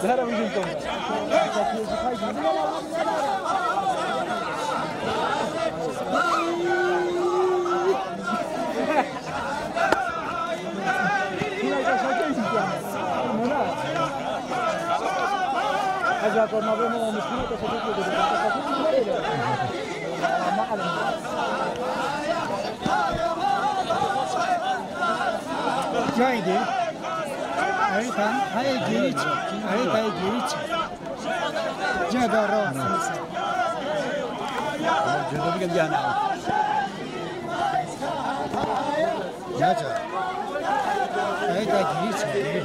Zaraz wyjdziemy to. إذا كنا بيننا مشكلة تفضل ما أعلم جايدي هاي كان هاي جريج هاي جريج جادا روح جادا بيجي جانا جادا هاي جريج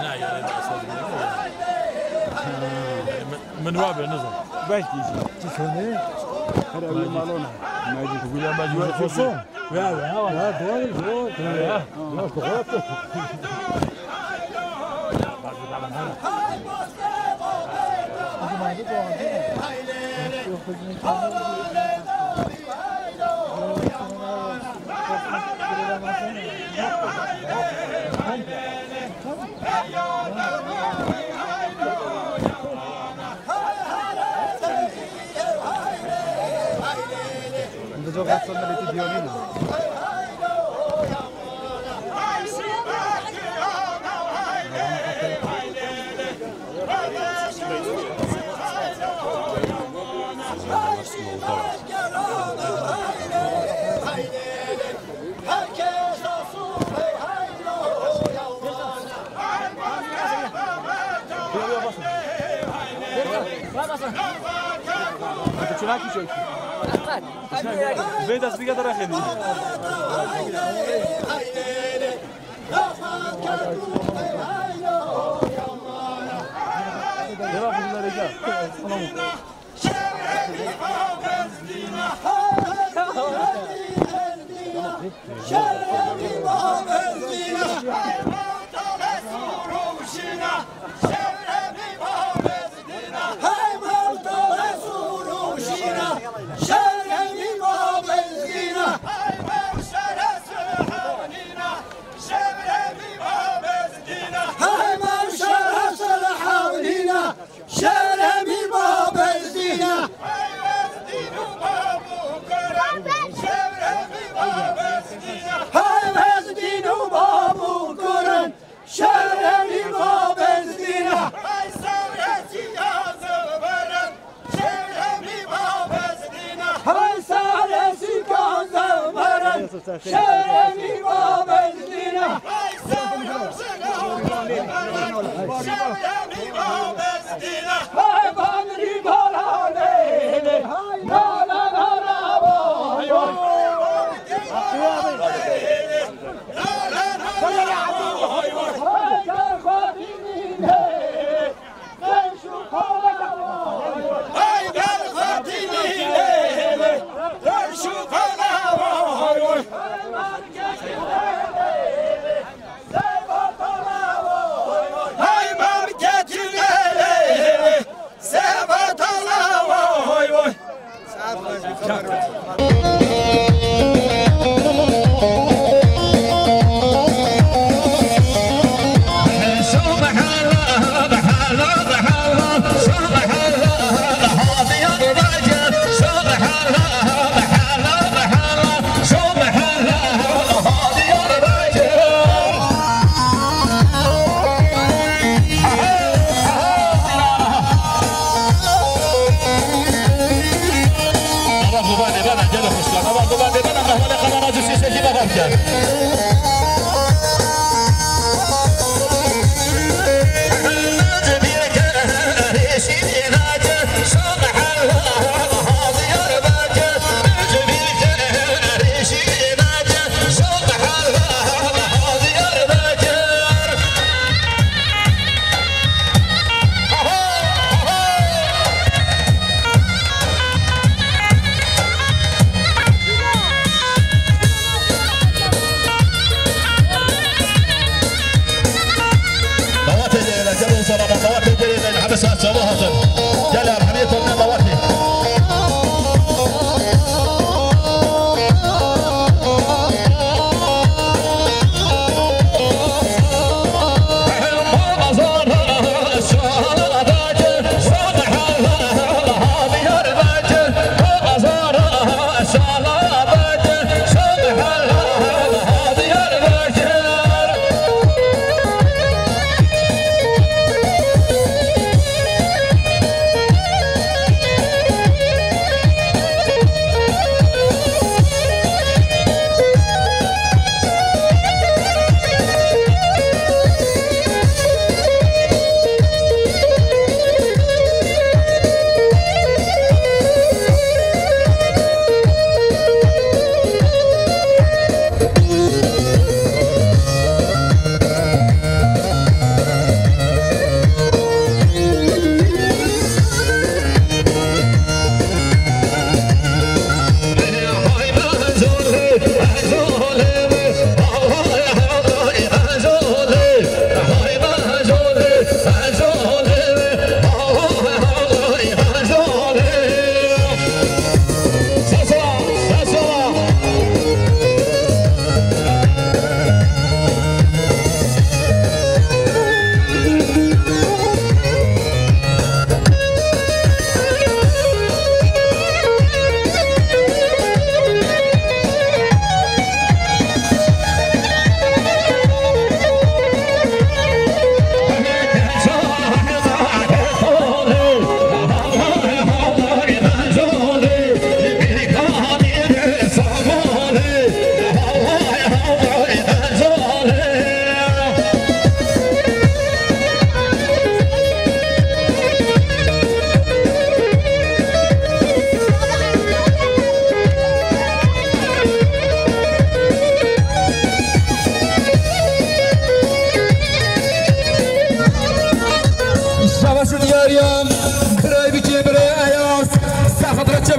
لا يا من وابع نظر باش تشوني هذا اللي مالونا ما يجي تقول يا ما يجي خصوم لا دول لا تغلط انت جو قاعد تصنع لي فيديو انت شو هاكي شيء بيت اسبيكا ترى خدي يلا بالله رجال شرمي باب الزنا هاي بامري بالالي لا لا لا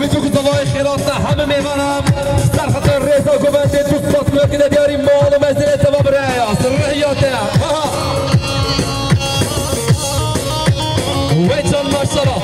به تو گذوای خیراتنا همه میوانم سرخط رضا گوبنده دوست فاطمه که دیاری مال و مزل اتباب رایاس رحیاته ویچان ماشالله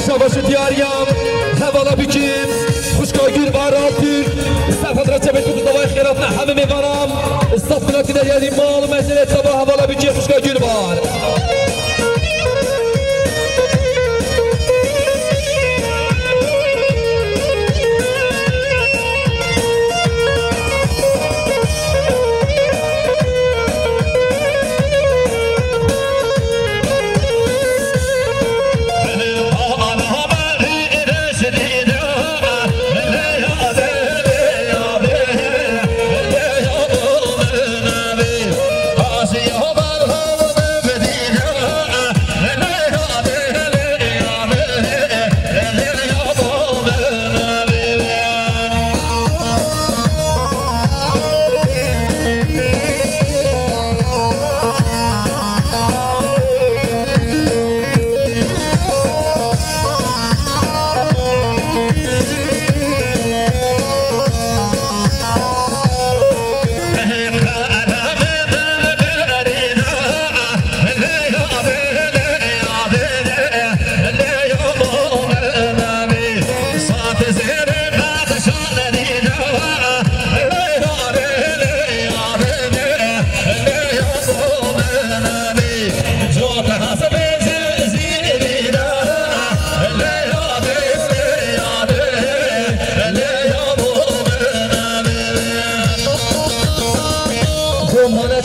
Savaşı diyariyam, hevala bikim, Kuşka gül var altır, Serfat Recep Etuğuz davay xeyratına hamı mevaram, İstasına gider yani mal mesele sabah hevala bikim, Kuşka gül var.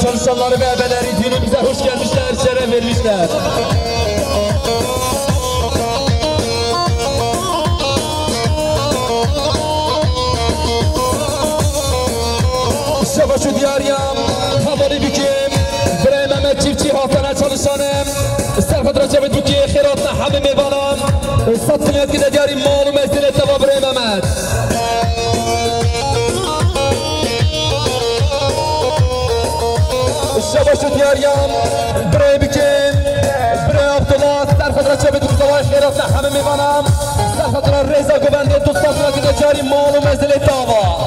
Çalışanları ve ebeleri dinimize hoş gelmişler, şeref vermişler. Şabaşı diyariyam, havali bikim, Bre Mehmet çiftçi haftan'a çalışanım, Serfat Recep Etuğuz xeyratına hamı mevanam, Satın yetkide diyarim malı mesele teva Bre Mehmet. Şabaşı diyariyam, Bre bikim, Bre Abdullah, Serfat Recep Etuğuz davay xeyratına hamı mevanam, Serfat Reza Gobende dostatına gide diyarim malı mesele teva.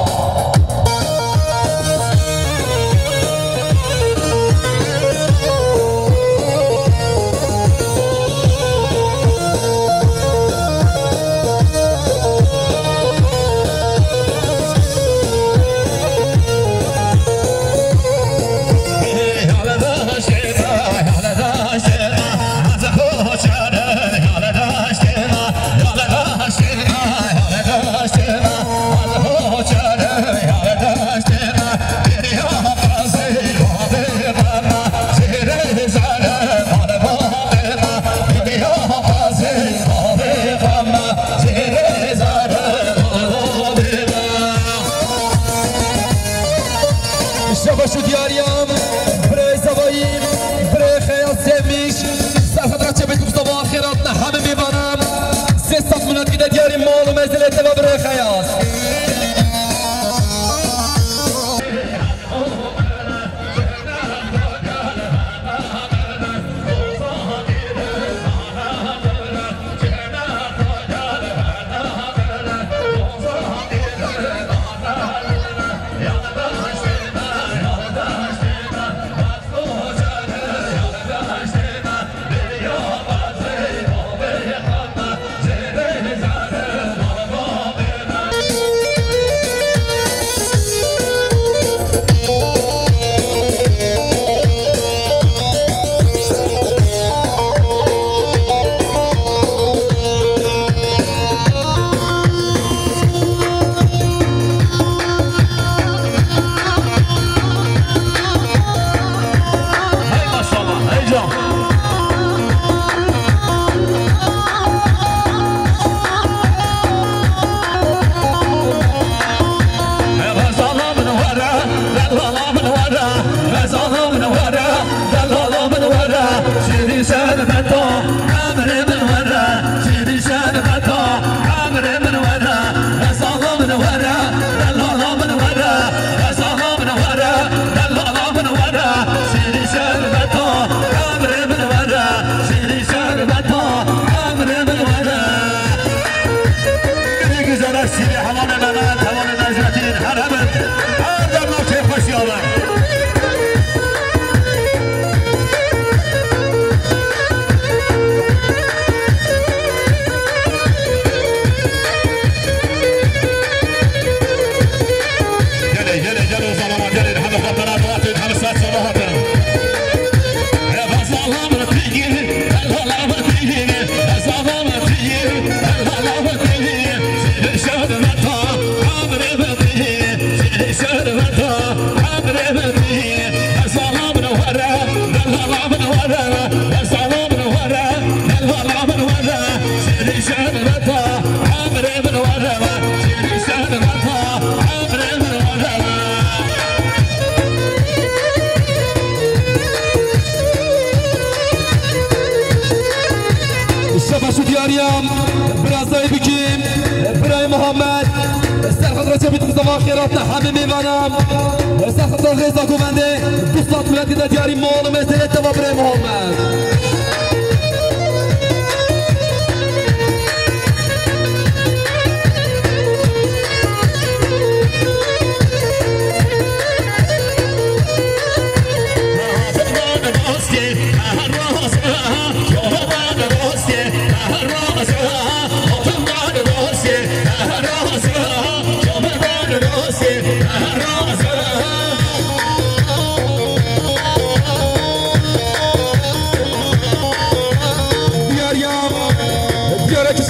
شفاشو دیاریم برازای بکیم برای محمد سرخط را چه بیتیم زمان خیراتنا همه میوانم سرخط را غیزا کومنده دوستات ملتی دا دیاری مال مسئله تبا برای محمد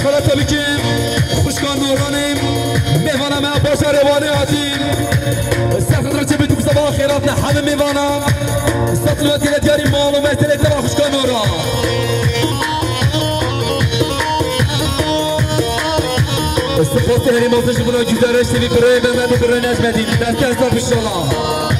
خلاص بکیم خوشکان نورانیم میوانم باشا روانه آتیم سخت را چه بیتیم صباح خیراتنا همه میوانم سطلوات که دیاری مال و مسئله تبا خوشکان نوران استفاست هری مازش بنا گزارش تیوی برای محمد و برای نجمدین دست از دار بشالله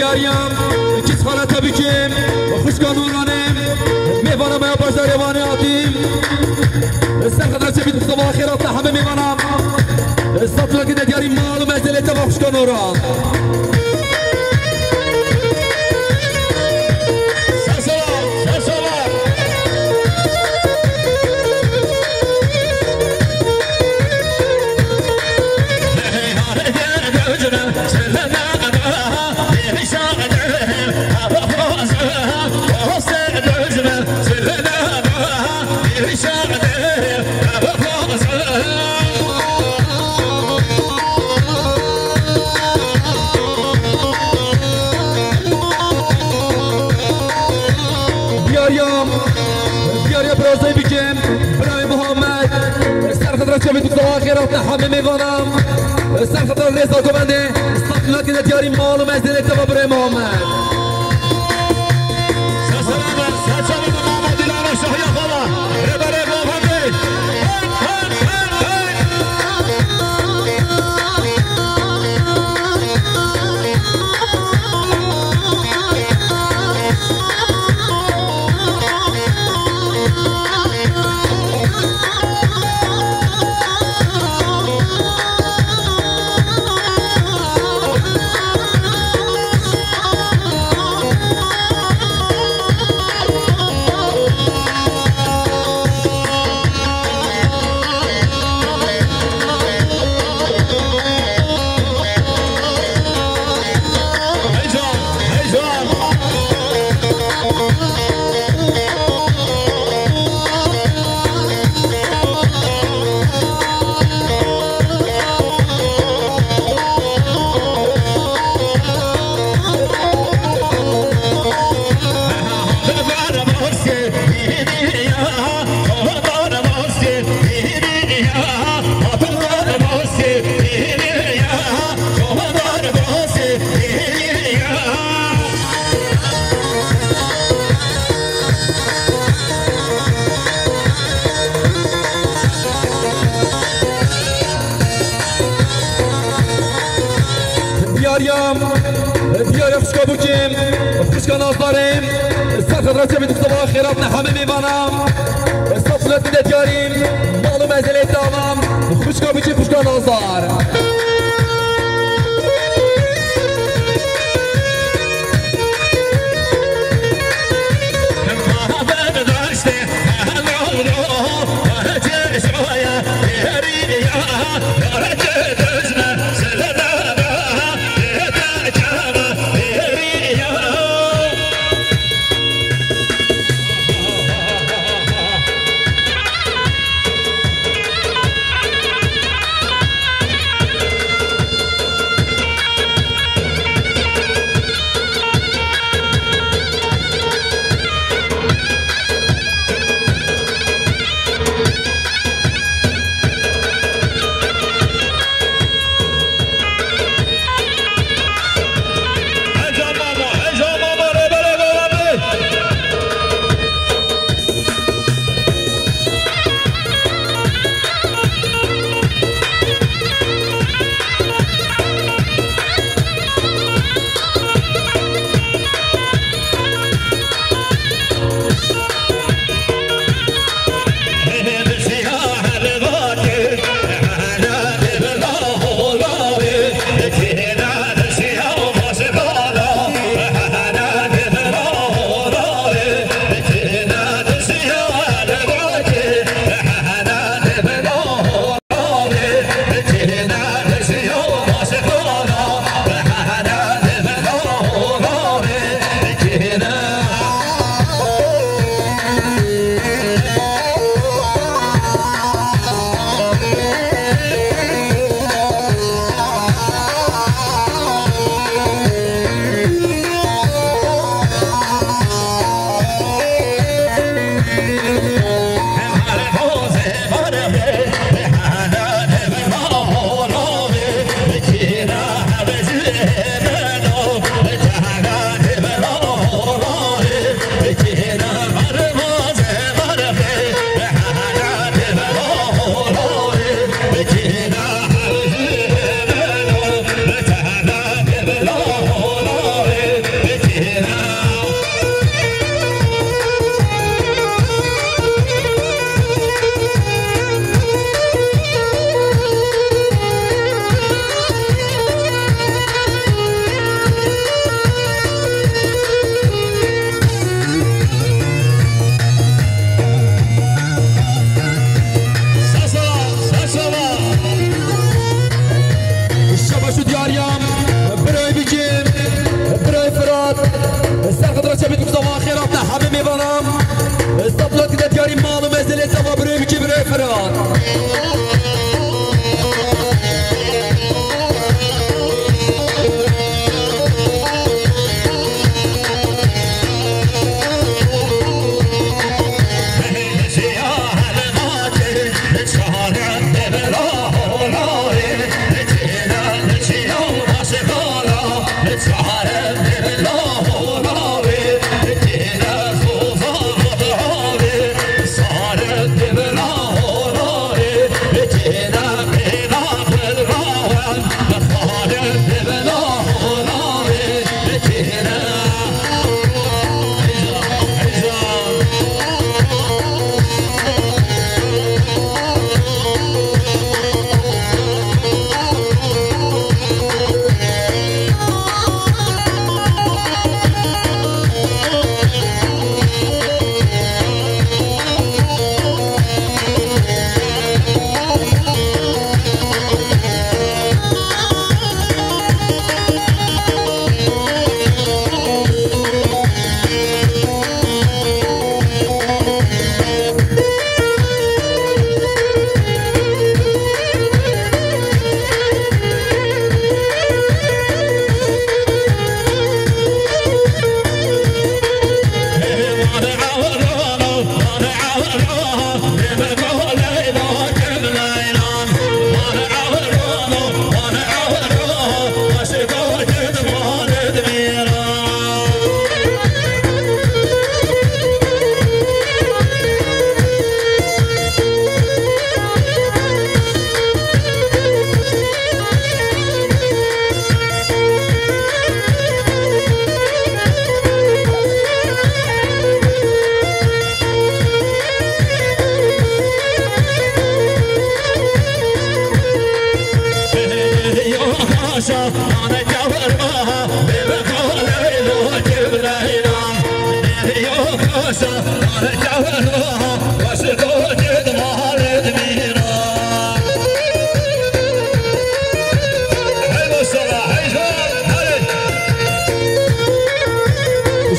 دیاریم کس خالت بکیم خوشکان نورانیم میوانم یا باش در روانه آتیم سرخط را چه بیتیم صباح خیراتنا همه میوانم سطلا که دیاری مال و مسئله تبا خوشکان نوران دیاریم برازای بکیم برای محمد سرخط را چه بیتیم صباح خیراتنا همه میوانم سرخط را رضا کومنده سطلوات که دیاری مال و مسئله تبا برای محمد دیاریم خوشکا بکیم خوشکا نازداریم سرخط را چه بیتیم صباح خیراتنا همه میوانم سطلوات که دیاریم مال و مسئله تمام خوشکا بکیم خوشکا نازدار السلطان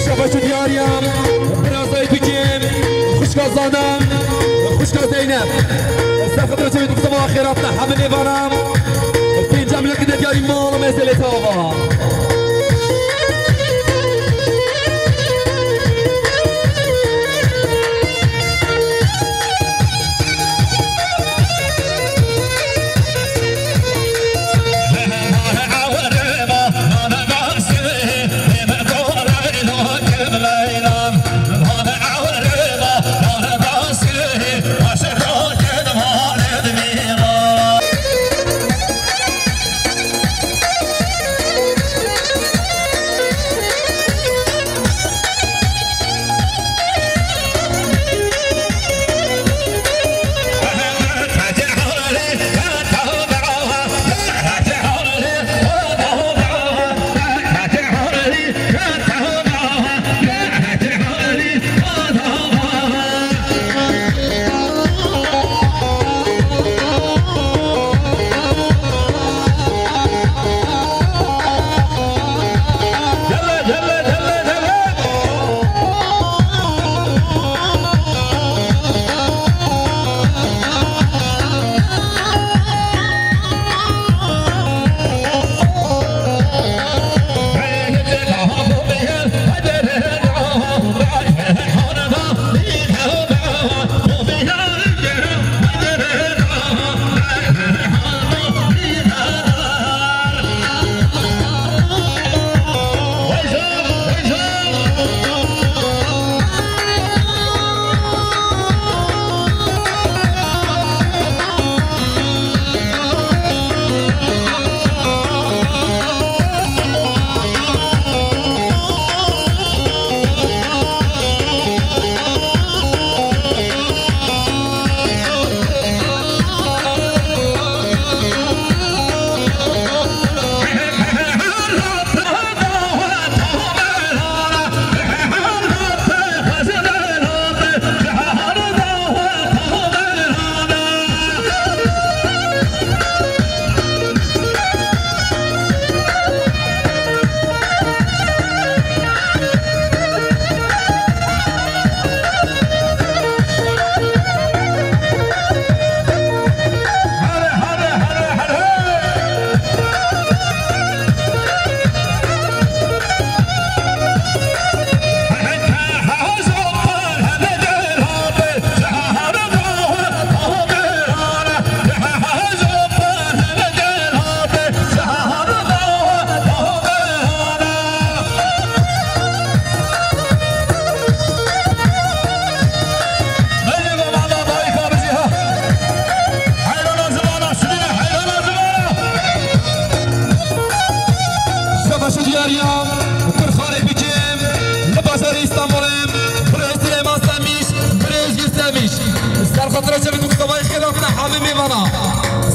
شبش دیاریم برازای بکیم خوشگاه زادم خوشگاه زینب استفاده چه میدونم سما آخراتنا همه میوانم پینجا ملک دیاری مال مسئله تاوا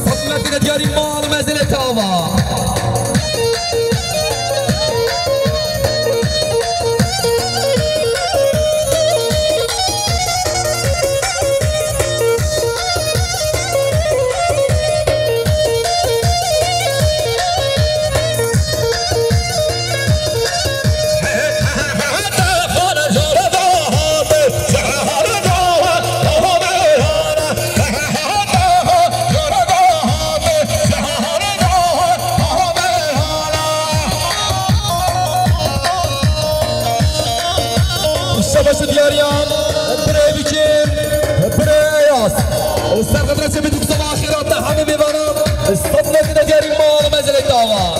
صدمت دیاری مال مزل تاوا شباش دياريان بري بكيم بري ياس السرقة رسمي دوك صباح خيراتنا حبيبي بنا الصدمة كده دياري مال مازال الدعوة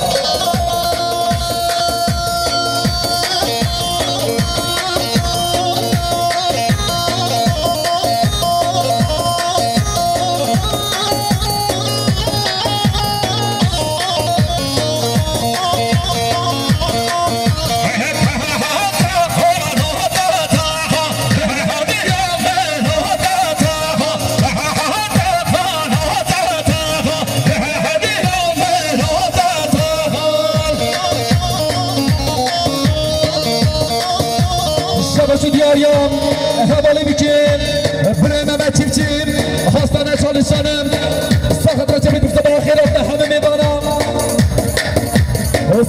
شباش دياريان حوالی بکن برای من چیم خواستانه چالشانم ساخت را چه میدوم صبح خیرات همه میبانم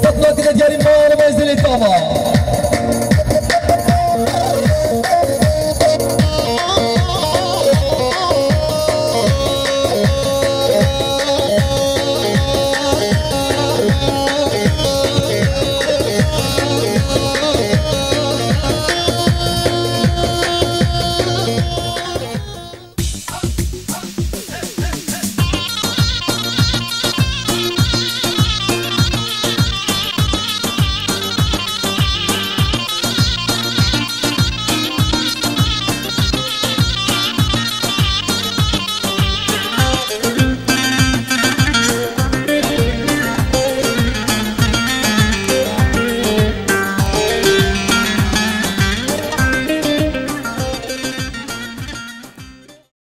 صدلا دیگه دیاری مال مزدل داما